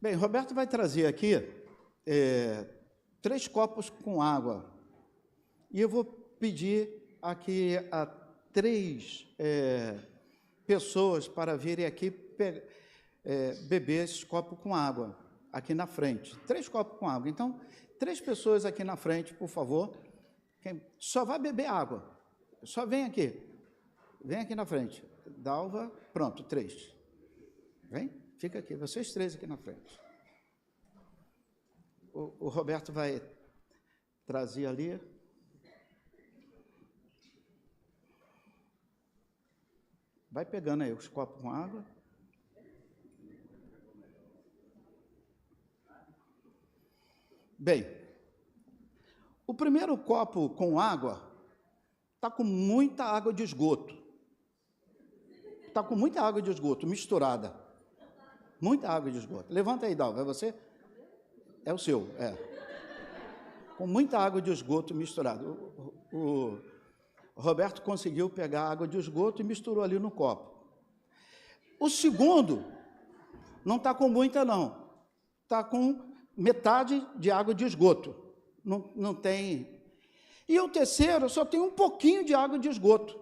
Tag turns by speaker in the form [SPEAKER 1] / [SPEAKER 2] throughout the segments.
[SPEAKER 1] Bem, Roberto vai trazer aqui 3 copos com água. E eu vou pedir aqui a 3 pessoas para virem aqui beber esse copo com água, aqui na frente. 3 copos com água. Então, 3 pessoas aqui na frente, por favor. Quem só vai beber água. Só vem aqui. Vem aqui na frente. Dalva, pronto, 3. Vem? Fica aqui, vocês 3 aqui na frente. O Roberto vai trazer ali. Vai pegando aí os copos com água. Bem, o primeiro copo com água está com muita água de esgoto. Está com muita água de esgoto misturada. Muita água de esgoto. Levanta aí, Dalva, é você? É o seu, Com muita água de esgoto misturada. O Roberto conseguiu pegar a água de esgoto e misturou ali no copo. O segundo não está com muita, não. Está com metade de água de esgoto. Não tem. E o terceiro só tem um pouquinho de água de esgoto.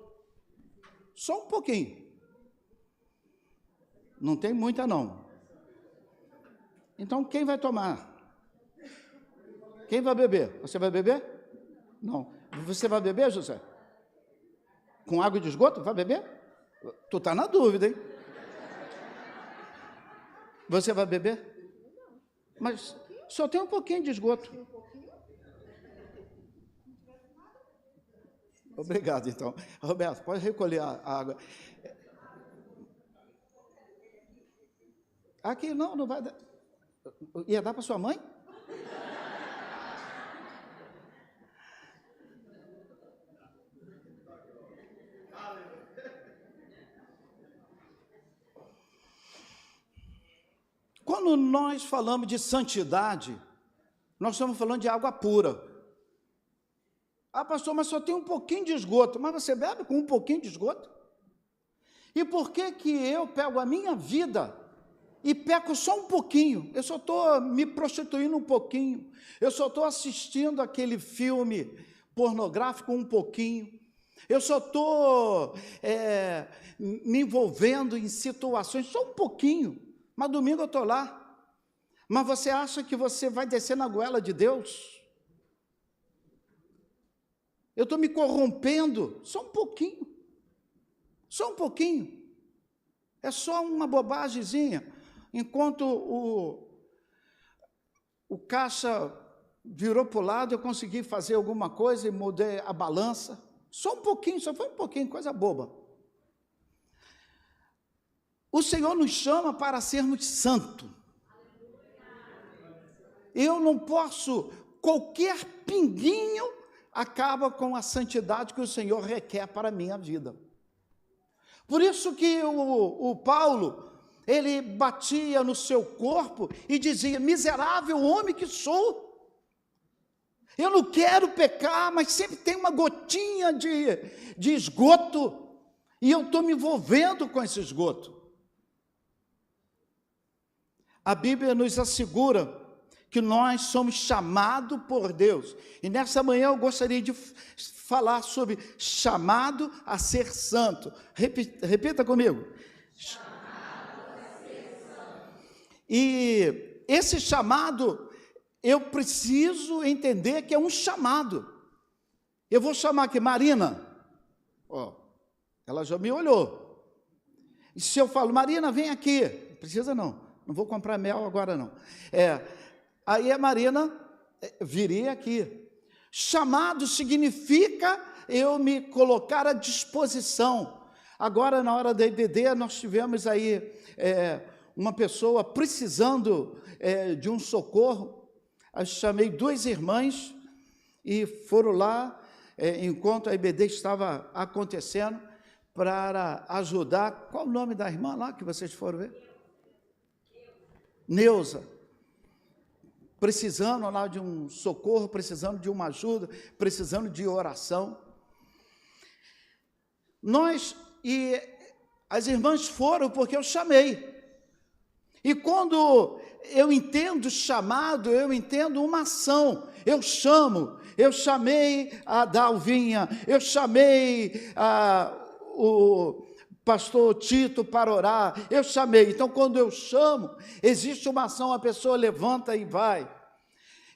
[SPEAKER 1] Só um pouquinho. Não tem muita, não. Então, quem vai tomar? Quem vai beber? Você vai beber? Não. Você vai beber, José? Com água de esgoto? Vai beber? Tu está na dúvida, hein? Você vai beber? Mas só tem um pouquinho de esgoto. Obrigado, então. Roberto, pode recolher a água. Aqui não vai dar. Ia dar para sua mãe? Quando nós falamos de santidade, nós estamos falando de água pura. Ah, pastor, mas só tem um pouquinho de esgoto. Mas você bebe com um pouquinho de esgoto? E por que que eu pego a minha vida e peco só um pouquinho? Eu só estou me prostituindo um pouquinho. Eu só estou assistindo aquele filme pornográfico um pouquinho. Eu só estou me envolvendo em situações só um pouquinho. Mas domingo eu estou lá. Mas você acha que você vai descer na goela de Deus? Eu estou me corrompendo só um pouquinho. Só um pouquinho. É só uma bobagemzinha. Enquanto o caixa virou para o lado, eu consegui fazer alguma coisa e mudei a balança. Só um pouquinho, só foi um pouquinho, coisa boba. O Senhor nos chama para sermos santos. Eu não posso, qualquer pinguinho acaba com a santidade que o Senhor requer para a minha vida. Por isso que o Paulo, ele batia no seu corpo e dizia: miserável homem que sou. Eu não quero pecar, mas sempre tem uma gotinha de esgoto, e eu estou me envolvendo com esse esgoto. A Bíblia nos assegura que nós somos chamados por Deus. E nessa manhã eu gostaria de falar sobre chamado a ser santo. Repita comigo. Chamado a ser santo. E esse chamado, eu preciso entender que é um chamado. Eu vou chamar aqui Marina. Ela já me olhou. E se eu falo: Marina, vem aqui. Não precisa não. Não vou comprar mel agora não. Aí a Marina viria aqui. Chamado significa eu me colocar à disposição. Agora, na hora da IBD, nós tivemos aí uma pessoa precisando de um socorro. Eu chamei 2 irmãs e foram lá, enquanto a IBD estava acontecendo, para ajudar. Qual o nome da irmã lá que vocês foram ver? Neuza. Precisando lá de um socorro, precisando de uma ajuda, precisando de oração. As irmãs foram porque eu chamei. E quando eu entendo chamado, eu entendo uma ação. Eu chamei a Dalvinha, eu chamei o pastor Tito para orar, eu chamei. Então, quando eu chamo, existe uma ação, a pessoa levanta e vai.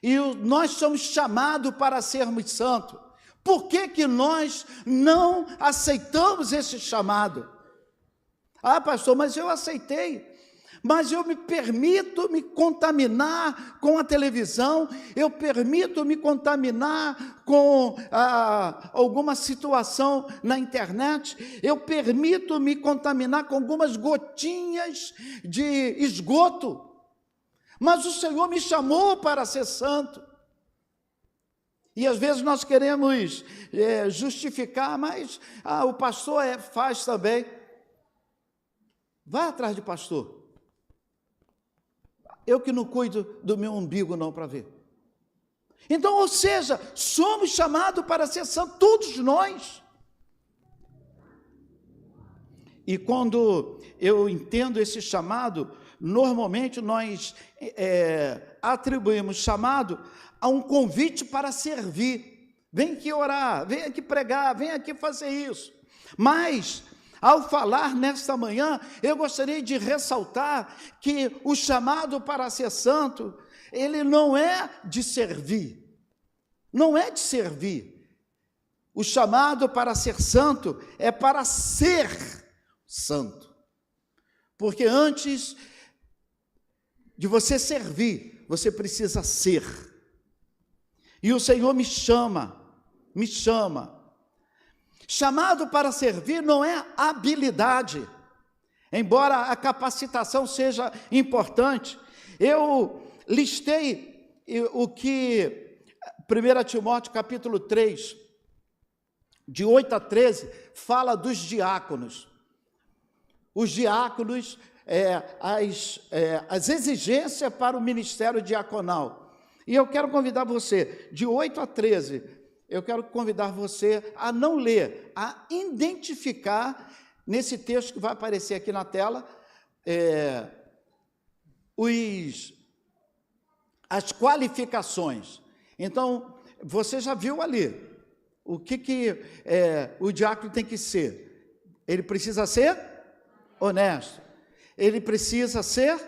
[SPEAKER 1] E nós somos chamados para sermos santos. Por que nós não aceitamos esse chamado? Ah, pastor, mas eu aceitei. Mas eu me permito me contaminar com a televisão, eu permito me contaminar com alguma situação na internet, eu permito me contaminar com algumas gotinhas de esgoto. Mas o Senhor me chamou para ser santo. E às vezes nós queremos justificar, mas o pastor faz também. Vai atrás de pastor. Eu que não cuido do meu umbigo não para ver. Então, ou seja, somos chamados para ser santos, todos nós. E quando eu entendo esse chamado, normalmente nós atribuímos chamado a um convite para servir. Vem aqui orar, vem aqui pregar, vem aqui fazer isso. Mas, ao falar nesta manhã, eu gostaria de ressaltar que o chamado para ser santo, ele não é de servir. Não é de servir. O chamado para ser santo é para ser santo. Porque antes de você servir, você precisa ser. E o Senhor me chama. Chamado para servir não é habilidade, embora a capacitação seja importante. Eu listei o que 1 Timóteo capítulo 3, de 8 a 13, fala dos diáconos. Os diáconos, as exigências para o ministério diaconal. E eu quero convidar você, de 8 a 13, eu quero convidar você a não ler, a identificar, nesse texto que vai aparecer aqui na tela, as qualificações. Então, você já viu ali, o que o diácono tem que ser? Ele precisa ser honesto, ele precisa ser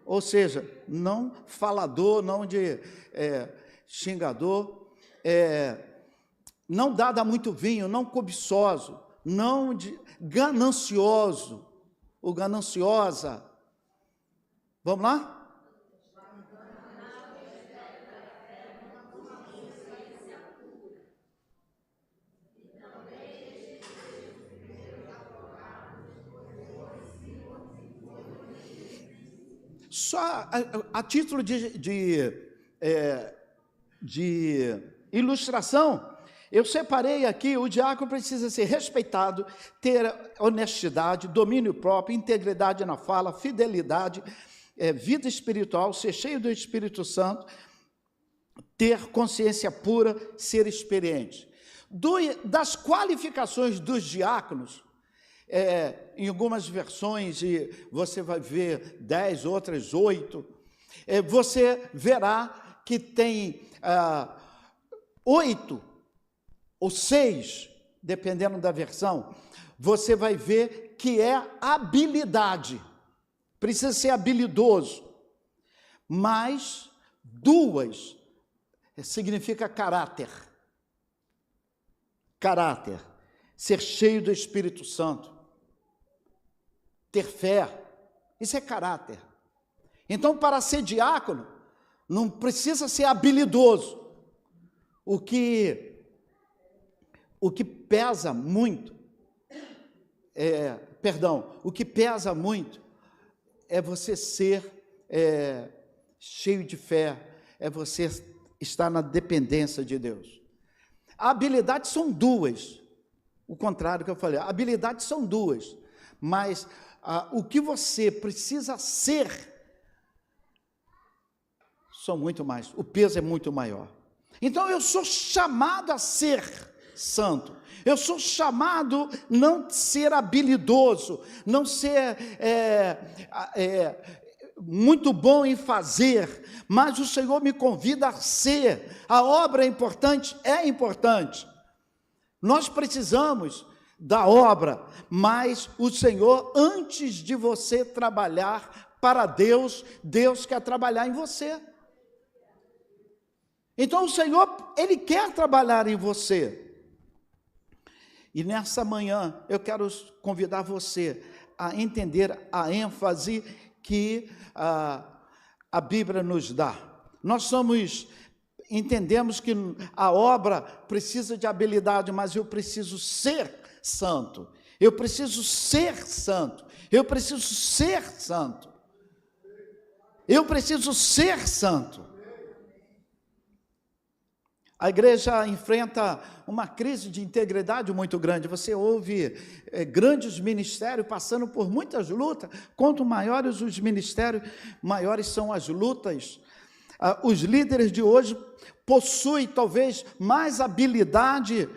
[SPEAKER 1] ou seja, não falador, não de xingador, não dado a muito vinho, não cobiçoso, não de ganancioso, ou gananciosa. Vamos lá? Só a título de ilustração, eu separei aqui: o diácono precisa ser respeitado, ter honestidade, domínio próprio, integridade na fala, fidelidade, vida espiritual, ser cheio do Espírito Santo, ter consciência pura, ser experiente. Das qualificações dos diáconos, em algumas versões, e você vai ver 10, outras 8, você verá que tem 8 ou 6, dependendo da versão, você vai ver que é habilidade, precisa ser habilidoso, mas 2 significa caráter, ser cheio do Espírito Santo, ter fé, isso é caráter. Então, para ser diácono, não precisa ser habilidoso. O que pesa muito, o que pesa muito é você ser cheio de fé, é você estar na dependência de Deus. Habilidades são 2, o contrário que eu falei, habilidades são 2, mas o que você precisa ser são muito mais, o peso é muito maior. Então eu sou chamado a ser santo. Eu sou chamado não ser habilidoso, não ser muito bom em fazer, mas o Senhor me convida a ser. A obra é importante? É importante. Nós precisamos da obra, mas o Senhor, antes de você trabalhar para Deus, Deus quer trabalhar em você. Então o Senhor, Ele quer trabalhar em você. E nessa manhã, eu quero convidar você a entender a ênfase que a Bíblia nos dá. Nós entendemos que a obra precisa de habilidade, mas eu preciso ser santo. Eu preciso ser santo. Eu preciso ser santo. Eu preciso ser santo. A igreja enfrenta uma crise de integridade muito grande. Você ouve grandes ministérios passando por muitas lutas. Quanto maiores os ministérios, maiores são as lutas. Os líderes de hoje possuem talvez mais habilidade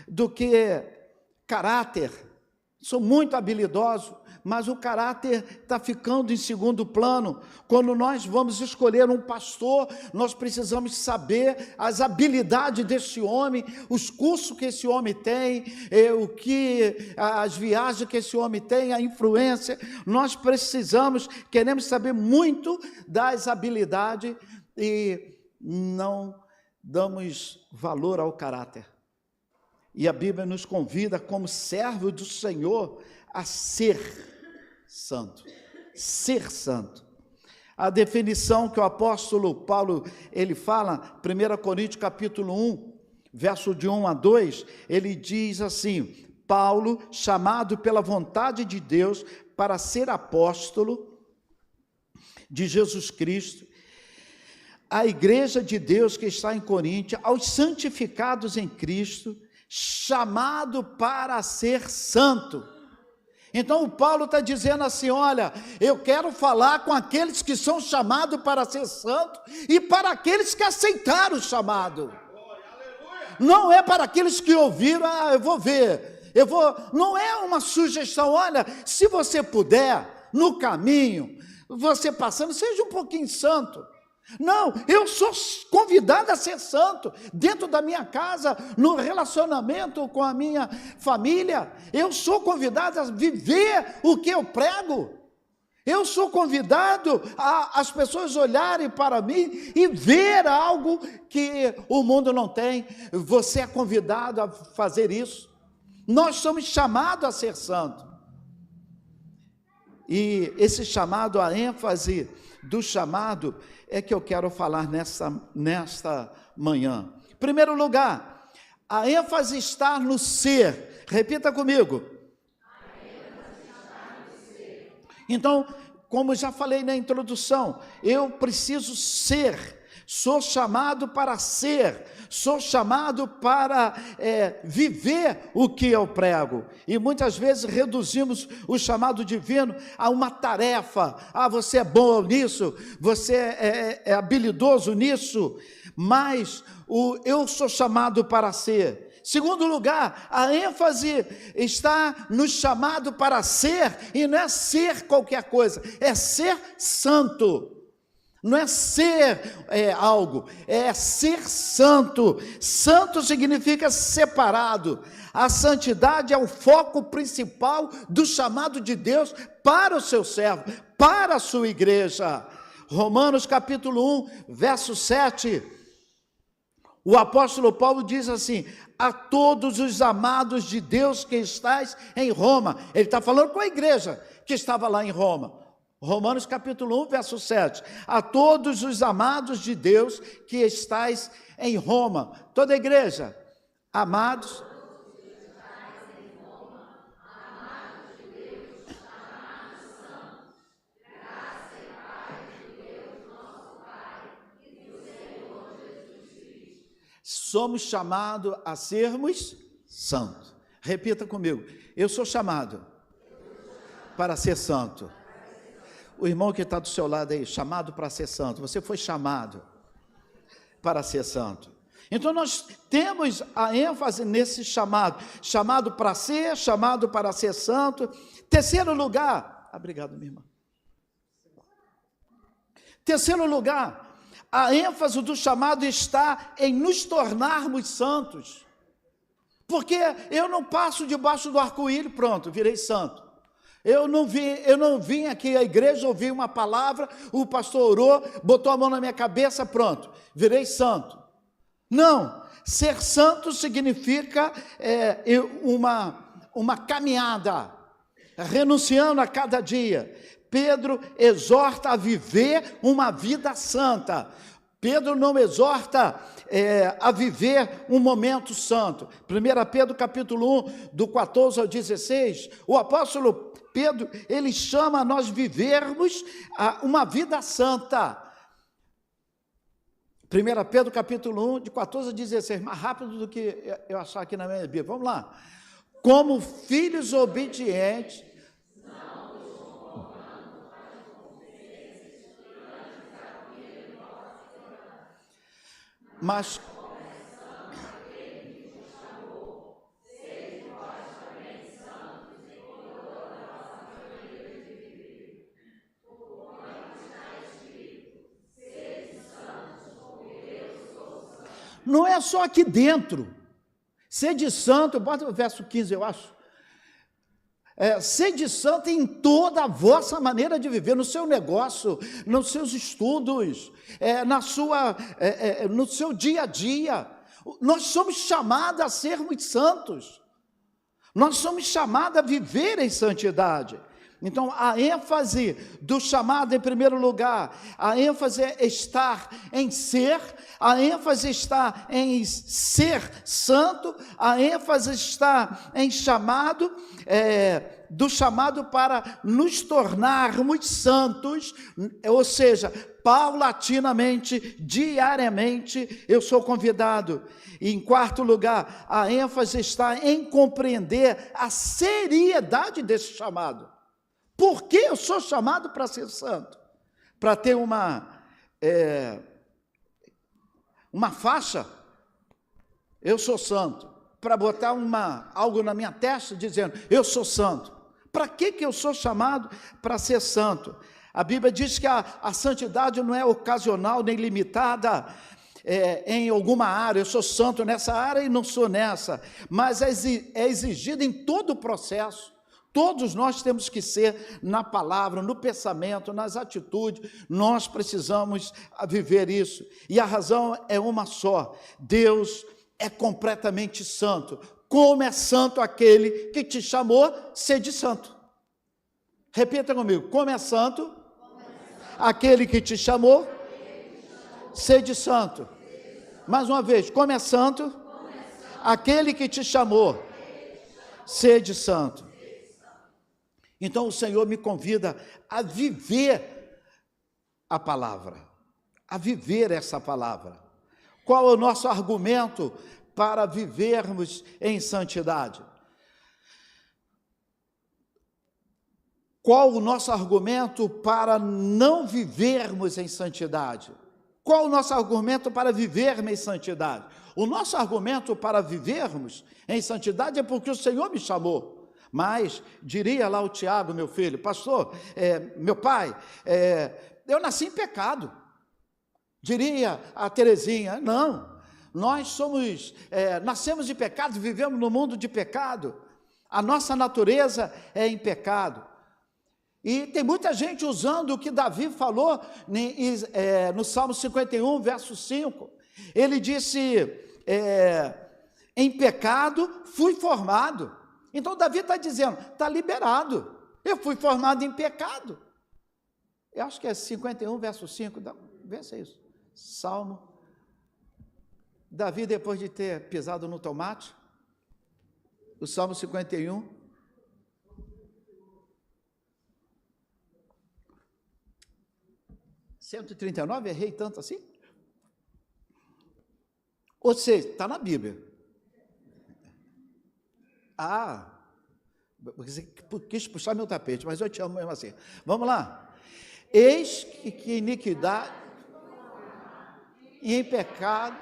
[SPEAKER 1] do que caráter. São muito habilidosos, mas o caráter está ficando em segundo plano. Quando nós vamos escolher um pastor, nós precisamos saber as habilidades desse homem, os cursos que esse homem tem, as viagens que esse homem tem, a influência. Nós queremos saber muito das habilidades e não damos valor ao caráter. E a Bíblia nos convida, como servo do Senhor, a ser santo. Ser santo. A definição que o apóstolo Paulo, ele fala, 1 Coríntios capítulo 1, verso de 1 a 2, ele diz assim: Paulo, chamado pela vontade de Deus para ser apóstolo de Jesus Cristo, a igreja de Deus que está em Coríntio, aos santificados em Cristo, chamado para ser santo. Então o Paulo está dizendo assim: olha, eu quero falar com aqueles que são chamados para ser santo e para aqueles que aceitaram o chamado. Não é para aqueles que ouviram, eu vou ver, não é uma sugestão, olha, se você puder, no caminho, você passando, seja um pouquinho santo. Não, eu sou convidado a ser santo, dentro da minha casa, no relacionamento com a minha família, eu sou convidado a viver o que eu prego, eu sou convidado as pessoas olharem para mim e ver algo que o mundo não tem. Você é convidado a fazer isso, nós somos chamados a ser santo, e esse chamado, a ênfase do chamado, é que eu quero falar nesta manhã. Em primeiro lugar, a ênfase está no ser. Repita comigo. A ênfase está no ser. Então, como já falei na introdução, eu preciso ser. Sou chamado para ser, sou chamado para viver o que eu prego. E muitas vezes reduzimos o chamado divino a uma tarefa. Você é bom nisso, você é habilidoso nisso, mas eu sou chamado para ser. Segundo lugar, a ênfase está no chamado para ser, e não é ser qualquer coisa, é ser santo. Não é ser algo, é ser santo. Santo significa separado. A santidade é o foco principal do chamado de Deus para o seu servo, para a sua igreja. Romanos capítulo 1, verso 7, o apóstolo Paulo diz assim: a todos os amados de Deus que estáis em Roma. Ele está falando com a igreja que estava lá em Roma. Romanos capítulo 1, verso 7. A todos os amados de Deus que estáis em Roma. Toda a igreja, amados. Somos chamados a sermos santos. Repita comigo: eu sou chamado para ser santo. O irmão que está do seu lado aí, chamado para ser santo. Você foi chamado para ser santo. Então nós temos a ênfase nesse chamado, chamado para ser santo. Terceiro lugar, obrigado, minha irmã. Terceiro lugar, a ênfase do chamado está em nos tornarmos santos. Porque eu não passo debaixo do arco-íris, pronto, virei santo. Eu não vim aqui à igreja, ouvi uma palavra, o pastor orou, botou a mão na minha cabeça, pronto, virei santo. Não, ser santo significa uma caminhada, renunciando a cada dia. Pedro exorta a viver uma vida santa. Pedro não exorta a viver um momento santo. 1 Pedro capítulo 1, do 14 ao 16, o apóstolo Pedro, ele chama a nós vivermos uma vida santa. 1 Pedro capítulo 1, de 14 a 16, mais rápido do que eu achar aqui na minha Bíblia. Vamos lá. Como filhos obedientes, mas não é só aqui dentro. Sede santo, bota o verso 15, eu acho. Sede santo em toda a vossa maneira de viver, no seu negócio, nos seus estudos, no seu dia a dia. Nós somos chamados a sermos santos. Nós somos chamados a viver em santidade. Então, a ênfase do chamado, em primeiro lugar, a ênfase é estar em ser, a ênfase está em ser santo, a ênfase está em chamado, do chamado para nos tornarmos santos, ou seja, paulatinamente, diariamente, eu sou convidado. E, em quarto lugar, a ênfase está em compreender a seriedade desse chamado. Por que eu sou chamado para ser santo? Para ter uma faixa, eu sou santo. Para botar algo na minha testa dizendo, eu sou santo. Para que eu sou chamado para ser santo? A Bíblia diz que a santidade não é ocasional nem limitada em alguma área. Eu sou santo nessa área e não sou nessa. Mas é exigida em todo o processo. Todos nós temos que ser na palavra, no pensamento, nas atitudes, nós precisamos viver isso. E a razão é uma só: Deus é completamente santo. Como é santo aquele que te chamou, sede santo. Repita comigo: como é santo aquele que te chamou, sede santo. Mais uma vez: como é santo aquele que te chamou, sede santo. Então o Senhor me convida a viver a palavra, a viver essa palavra. Qual é o nosso argumento para vivermos em santidade? Qual o nosso argumento para não vivermos em santidade? Qual o nosso argumento para vivermos em santidade? O nosso argumento para vivermos em santidade é porque o Senhor me chamou. Mas, diria lá o Tiago, meu filho, pastor, meu pai, eu nasci em pecado. Diria a Terezinha, não, nós nascemos de pecado, vivemos no mundo de pecado. A nossa natureza é em pecado. E tem muita gente usando o que Davi falou no Salmo 51, verso 5. Ele disse, em pecado fui formado. Então, Davi está dizendo, está liberado, eu fui formado em pecado. Eu acho que é 51, verso 5, vê se é isso. Salmo. Davi, depois de ter pisado no tomate, o Salmo 51. (139), errei tanto assim? Ou seja, está na Bíblia. Você quis puxar meu tapete, mas eu te amo mesmo assim. Vamos lá. Eis que iniquidade e em pecado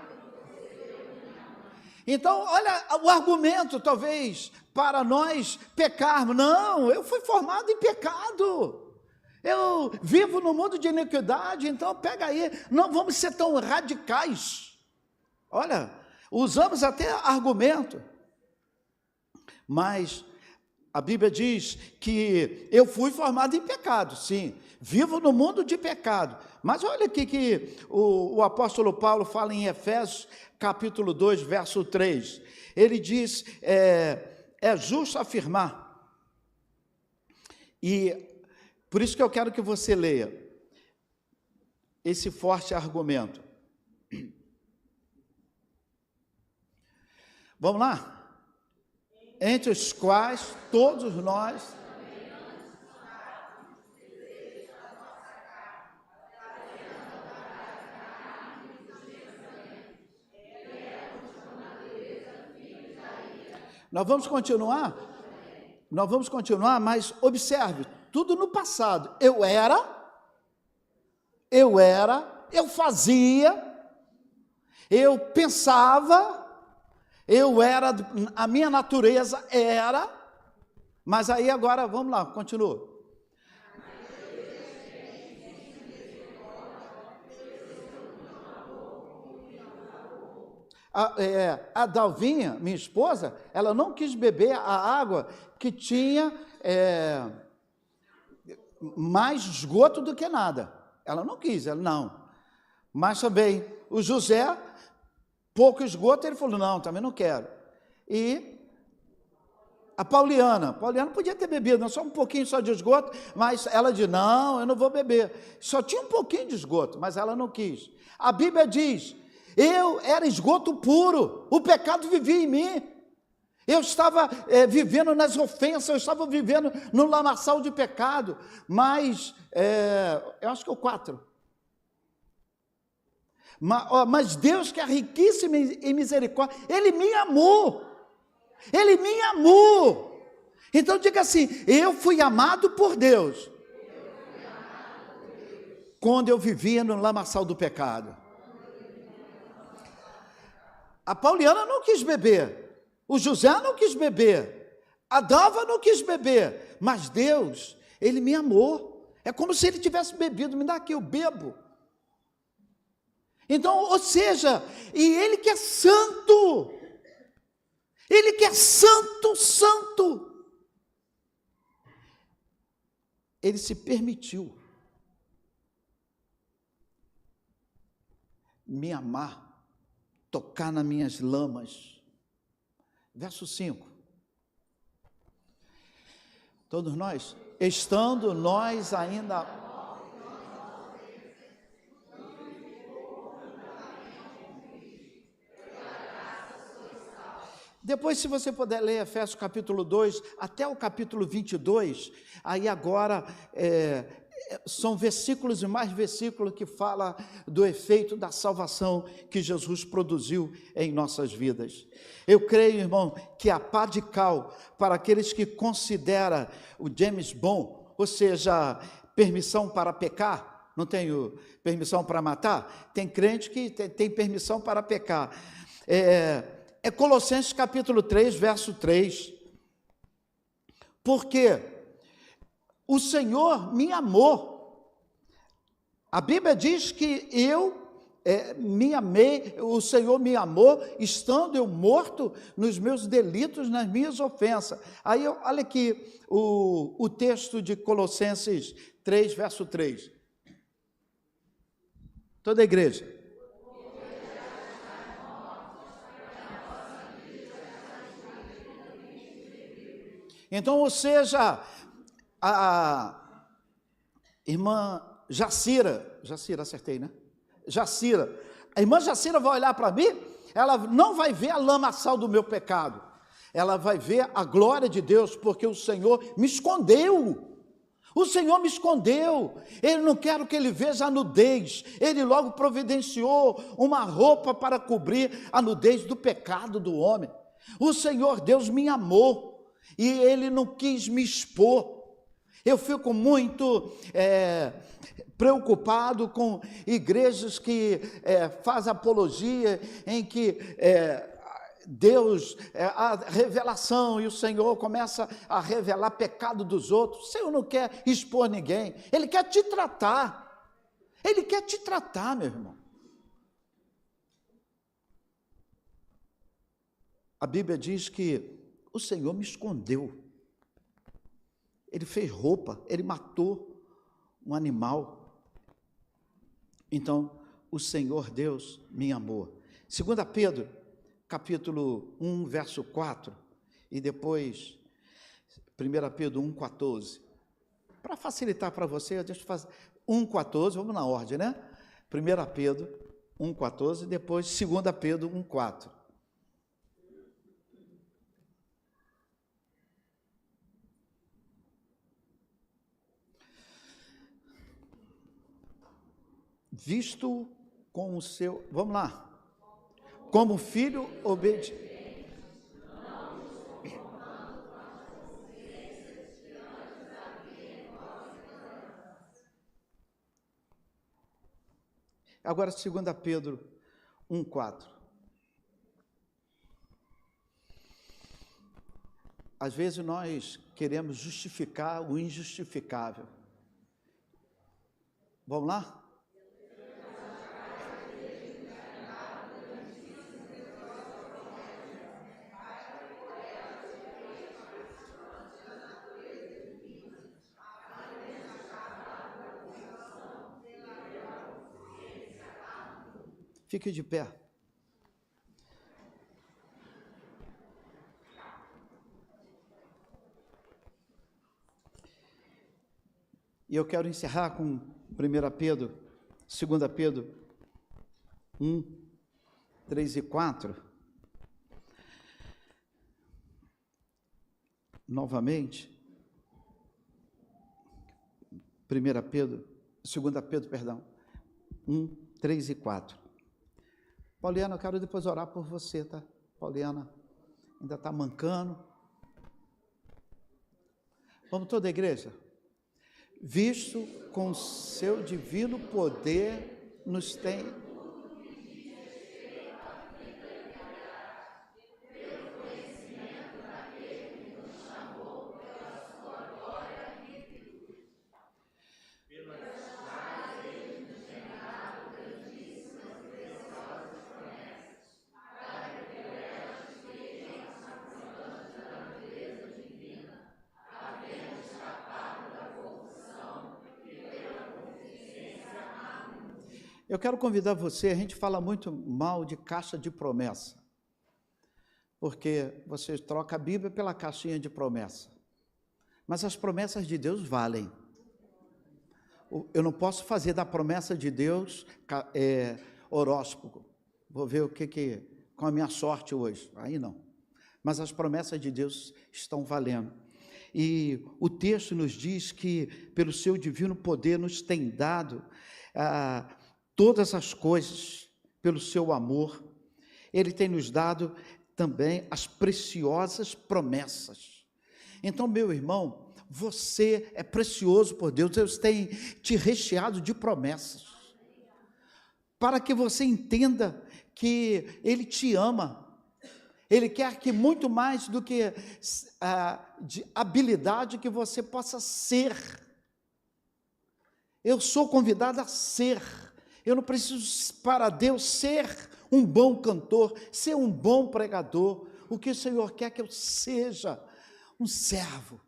[SPEAKER 1] Então, olha o argumento, talvez, para nós pecarmos. Não, eu fui formado em pecado. Eu vivo no mundo de iniquidade, então pega aí, não vamos ser tão radicais. Olha, usamos até argumento, mas a Bíblia diz que eu fui formado em pecado, sim, vivo no mundo de pecado. Mas olha aqui que o apóstolo Paulo fala em Efésios, capítulo 2, verso 3. Ele diz, é justo afirmar, e por isso que eu quero que você leia esse forte argumento. Vamos lá? Entre os quais todos nós Nós vamos continuar? Nós vamos continuar, mas observe, tudo no passado. Eu fazia, eu pensava, a minha natureza era, mas aí agora, vamos lá, continua. A Dalvinha, minha esposa, ela não quis beber a água que tinha mais esgoto do que nada. Ela não quis, não. Mas também o José, pouco esgoto, ele falou, não, também não quero. E a Pauliana podia ter bebido, só um pouquinho só de esgoto, mas ela disse, não, eu não vou beber. Só tinha um pouquinho de esgoto, mas ela não quis. A Bíblia diz, eu era esgoto puro, o pecado vivia em mim. Eu estava vivendo nas ofensas, eu estava vivendo no lamaçal de pecado, mas, eu acho que é o 4. Mas Deus, que é riquíssimo em misericórdia, Ele me amou. Ele me amou. Então diga assim, eu fui amado por Deus. Quando eu vivia no lamaçal do pecado. A Pauliana não quis beber, o José não quis beber, a Dalva não quis beber, mas Deus, Ele me amou. É como se Ele tivesse bebido, me dá aqui, eu bebo. Então, ou seja, e Ele que é santo, Ele que é santo, santo, Ele se permitiu me amar, tocar nas minhas lamas. Verso 5. Todos nós, estando nós ainda... Depois, se você puder ler Efésios capítulo 2, até o capítulo 22, aí agora são versículos e mais versículos que falam do efeito da salvação que Jesus produziu em nossas vidas. Eu creio, irmão, que a pá de cal, para aqueles que consideram o James Bond, ou seja, permissão para pecar, não tenho permissão para matar, tem crente que tem permissão para pecar, é Colossenses capítulo 3, verso 3, porque o Senhor me amou. A Bíblia diz que eu me amei, o Senhor me amou, estando eu morto nos meus delitos, nas minhas ofensas. Aí, olha aqui o texto de Colossenses 3, verso 3. Toda a igreja. Então, ou seja, a irmã Jacira, acertei, né? Jacira, a irmã Jacira vai olhar para mim, ela não vai ver a lamaçal do meu pecado, ela vai ver a glória de Deus, porque o Senhor me escondeu. O Senhor me escondeu. Ele não quer que ele veja a nudez. Ele logo providenciou uma roupa para cobrir a nudez do pecado do homem. O Senhor Deus me amou. E Ele não quis me expor. Eu fico muito preocupado com igrejas que fazem apologia, em que Deus, a revelação, e o Senhor começa a revelar pecado dos outros. O Senhor não quer expor ninguém, Ele quer te tratar. Ele quer te tratar, meu irmão. A Bíblia diz que o Senhor me escondeu. Ele fez roupa, Ele matou um animal. Então, o Senhor Deus me amou. 2 Pedro, capítulo 1, verso 4, e depois 1 Pedro 1, 14. Para facilitar para você, deixa eu fazer 1, 14, vamos na ordem, né? 1 Pedro 1, 14, depois 2 Pedro 1, 4. Visto com o seu, vamos lá, como filho obediente. Agora 2 Pedro 1, 4. Às vezes nós queremos justificar o injustificável. Vamos lá? Fique de pé. E eu quero encerrar com 1 Pedro, 2 Pedro 1, 3 e 4. Novamente. 2 Pedro, perdão. 1, 3 e 4. Pauliana, eu quero depois orar por você, tá? Pauliana ainda está mancando. Vamos toda a igreja? Visto com seu divino poder nos tem... Eu quero convidar você, a gente fala muito mal de caixa de promessa, porque você troca a Bíblia pela caixinha de promessa, mas as promessas de Deus valem. Eu não posso fazer da promessa de Deus horóscopo, vou ver com a minha sorte hoje, aí não, mas as promessas de Deus estão valendo. E o texto nos diz que pelo seu divino poder nos tem dado todas as coisas, pelo seu amor, Ele tem nos dado também as preciosas promessas. Então, meu irmão, você é precioso por Deus, Deus tem te recheado de promessas, para que você entenda que Ele te ama, Ele quer que muito mais do que de habilidade que você possa ser. Eu sou convidado a ser. Eu não preciso, para Deus, ser um bom cantor, ser um bom pregador. O que o Senhor quer que eu seja? Um servo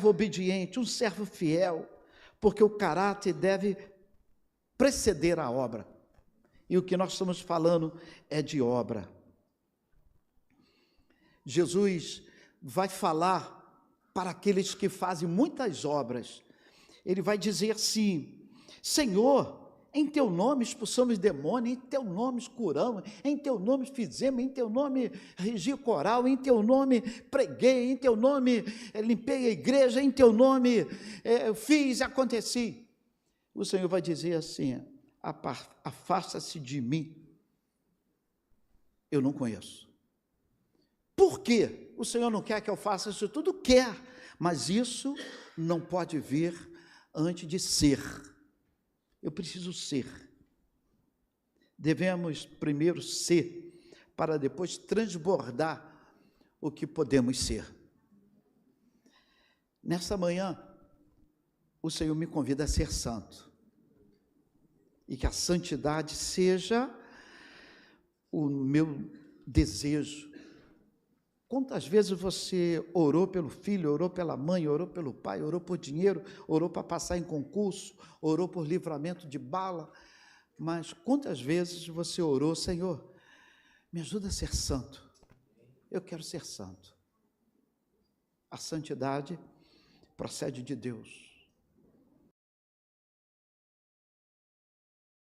[SPEAKER 1] obediente, um servo fiel, porque o caráter deve preceder a obra. E o que nós estamos falando é de obra. Jesus vai falar para aqueles que fazem muitas obras. Ele vai dizer assim: Senhor, em teu nome expulsamos demônios, em teu nome curamos, em teu nome fizemos, em teu nome regi o coral, em teu nome preguei, em teu nome limpei a igreja, em teu nome fiz e aconteci. O Senhor vai dizer assim: afasta-se de mim, eu não conheço. Por quê? O Senhor não quer que eu faça isso tudo? Quer, mas isso não pode vir antes de ser. Eu preciso ser. Devemos primeiro ser, para depois transbordar o que podemos ser. Nessa manhã, o Senhor me convida a ser santo, e que a santidade seja o meu desejo. Quantas vezes você orou pelo filho, orou pela mãe, orou pelo pai, orou por dinheiro, orou para passar em concurso, orou por livramento de bala, mas quantas vezes você orou: Senhor, me ajuda a ser santo, eu quero ser santo. A santidade procede de Deus.